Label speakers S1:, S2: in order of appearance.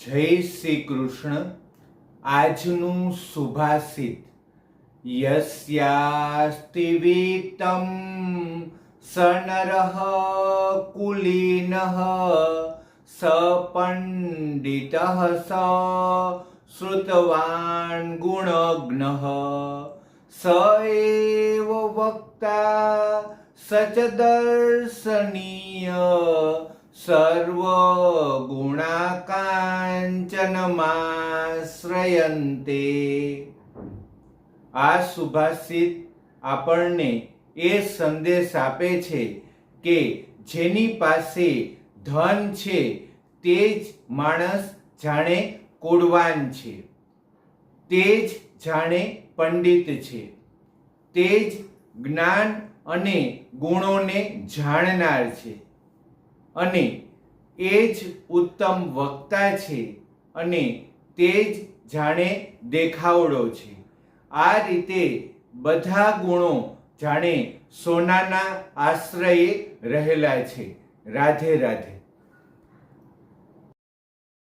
S1: જય શ્રી કૃષ્ણ. આજનું સુભાષિત, યસ્યાસ્તિ વિત્તં સ નરઃ કુલીનઃ સ પંડિતઃ સ શ્રુતવાન ગુણજ્ઞઃ સ એવ વક્તા સચ દર્શનીય સર્વગુણાકાંચનમાશ્રયંતે. આ સુભાષિત આપણને એ સંદેશ આપે છે કે જેની પાસે ધન છે તે જ માણસ જાણે કુળવાન છે, તે જ જાણે પંડિત છે, તે જ જ્ઞાન અને ગુણોને જાણનાર છે, અને એ જ ઉત્તમ વક્તા છે, અને તે જ જાણે દેખાવડો છે. આ રીતે બધા ગુણો જાણે સોનાના આશ્રયે રહેલા છે. રાધે રાધે.